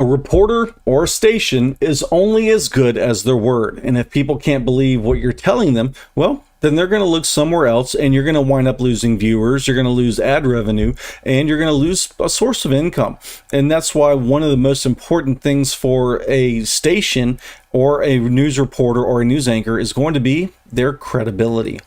A reporter or a station is only as good as their word. And if people can't believe what you're telling them, well, then they're going to look somewhere else, and you're going to wind up losing viewers, you're going to lose ad revenue, and you're going to lose a source of income. And that's why one of the most important things for a station or a news reporter or a news anchor is going to be their credibility.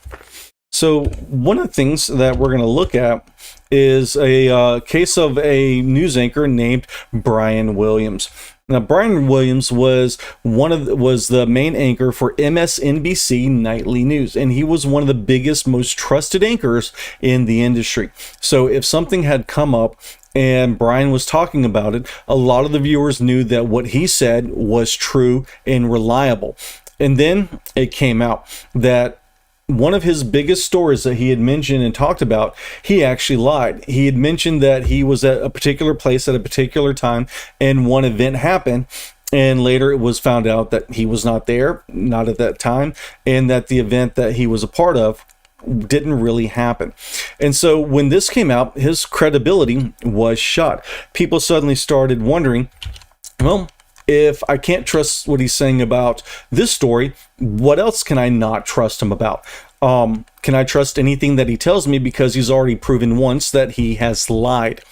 So one of the things that we're going to look at is a case of a news anchor named Brian Williams. Now, Brian Williams was the main anchor for MSNBC Nightly News, and he was one of the biggest, most trusted anchors in the industry. So if something had come up and Brian was talking about it, a lot of the viewers knew that what he said was true and reliable. And then it came out that one of his biggest stories that he had mentioned and talked about, he actually lied. He had mentioned that he was at a particular place at a particular time and one event happened, and later it was found out that he was not there, not at that time, and that the event that he was a part of didn't really happen. And so when this came out, his credibility was shot. People suddenly started wondering, well, if I can't trust what he's saying about this story, what else can I not trust him about? Can I trust anything that he tells me, because he's already proven once that he has lied?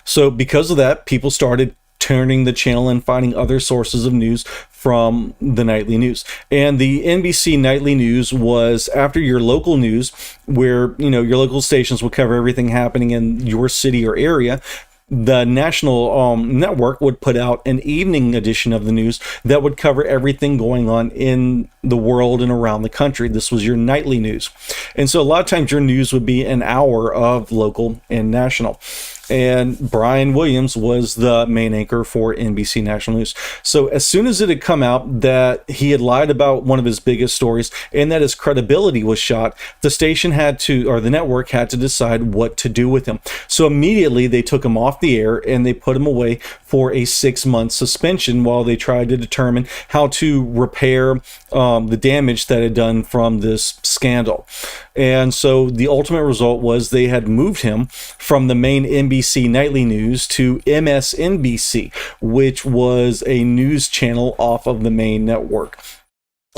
So because of that, people started turning the channel and finding other sources of news from the nightly news. And the NBC Nightly News was after your local news, where your local stations will cover everything happening in your city or area. The national network would put out an evening edition of the news that would cover everything going on in the world and around the country. This was your nightly news. And so a lot of times your news would be an hour of local and national. And Brian Williams was the main anchor for NBC National News. So as soon as it had come out that he had lied about one of his biggest stories and that his credibility was shot, the station had to, or the network had to decide what to do with him. So immediately they took him off the air and they put him away for a 6-month suspension while they tried to determine how to repair the damage that had done from this scandal. And so the ultimate result was they had moved him from the main NBC Nightly News to MSNBC, which was a news channel off of the main network.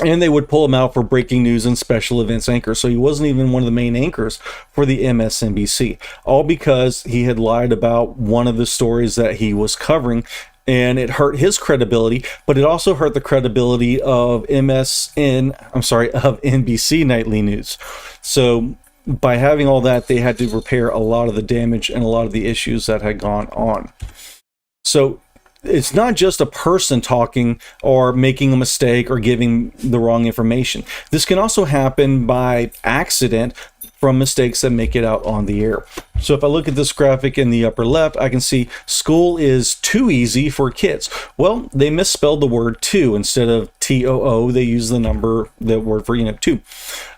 And they would pull him out for breaking news and special events anchor. So he wasn't even one of the main anchors for the MSNBC, all because he had lied about one of the stories that he was covering. And it hurt his credibility, but it also hurt the credibility of NBC Nightly News. So by having all that, they had to repair a lot of the damage and a lot of the issues that had gone on. So it's not just a person talking or making a mistake or giving the wrong information. This can also happen by accident from mistakes that make it out on the air. So if I look at this graphic in the upper left, I can see school is too easy for kids. Well, they misspelled the word two. Instead of TOO, they use the word for 2.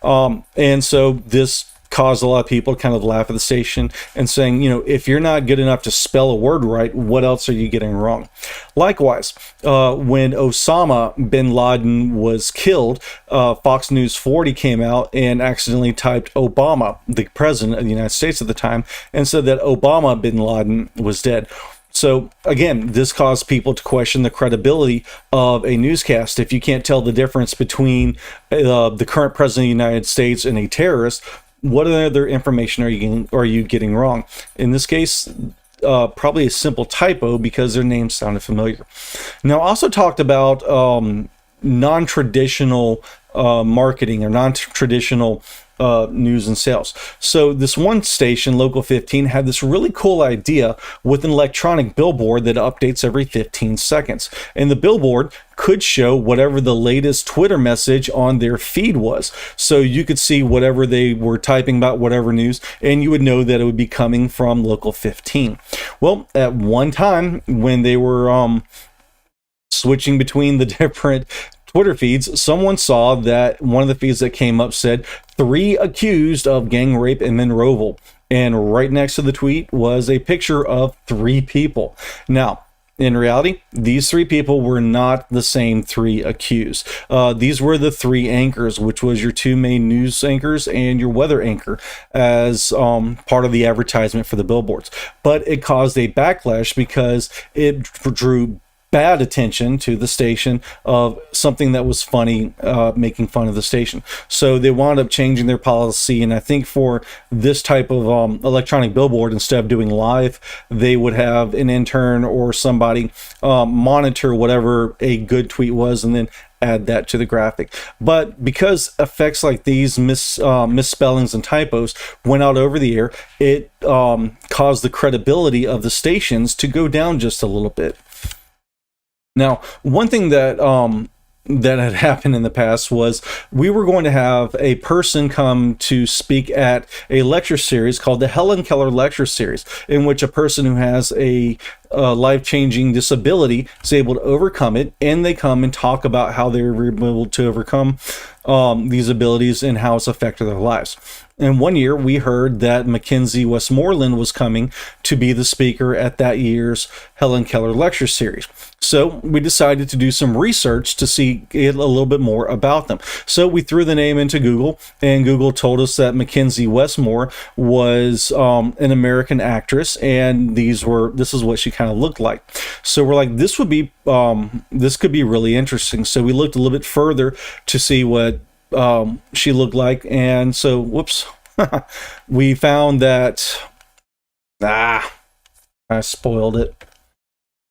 And so this caused a lot of people to kind of laugh at the station and saying, if you're not good enough to spell a word right, what else are you getting wrong? Likewise, when Osama bin Laden was killed, Fox News 40 came out and accidentally typed Obama, the president of the United States at the time, and said that Obama bin Laden was dead. So again, this caused people to question the credibility of a newscast. If you can't tell the difference between the current president of the United States and a terrorist, what other information are you getting wrong? In this case, probably a simple typo because their names sounded familiar. Now, I also talked about non-traditional marketing or non-traditional news and sales. So this one station, Local 15, had this really cool idea with an electronic billboard that updates every 15 seconds. And the billboard could show whatever the latest Twitter message on their feed was. So you could see whatever they were typing about, whatever news, and you would know that it would be coming from Local 15. Well, at one time when they were switching between the different Twitter feeds, someone saw that one of the feeds that came up said 3 accused of gang rape in Monroeville, and right next to the tweet was a picture of 3 people. Now, in reality, these three people were not the same three accused. These were the three anchors, which was your two main news anchors and your weather anchor, as part of the advertisement for the billboards. But it caused a backlash because it drew bad attention to the station of something that was funny, making fun of the station. So they wound up changing their policy, and I think for this type of electronic billboard, instead of doing live, they would have an intern or somebody monitor whatever a good tweet was and then add that to the graphic. But because effects like these, misspellings and typos went out over the air, it caused the credibility of the stations to go down just a little bit. Now, one thing that that had happened in the past was we were going to have a person come to speak at a lecture series called the Helen Keller Lecture Series, in which a person who has a life-changing disability is able to overcome it, and they come and talk about how they were able to overcome these abilities and how it's affected their lives. And one year we heard that Mackenzie Westmoreland was coming to be the speaker at that year's Helen Keller Lecture Series. So we decided to do some research to see a little bit more about them. So we threw the name into Google, and Google told us that Mackenzie Westmore was an American actress, and this is what she kind of looked like. So we're like, this could be really interesting. So we looked a little bit further to see what she looked like, and so whoops, we found that I spoiled it.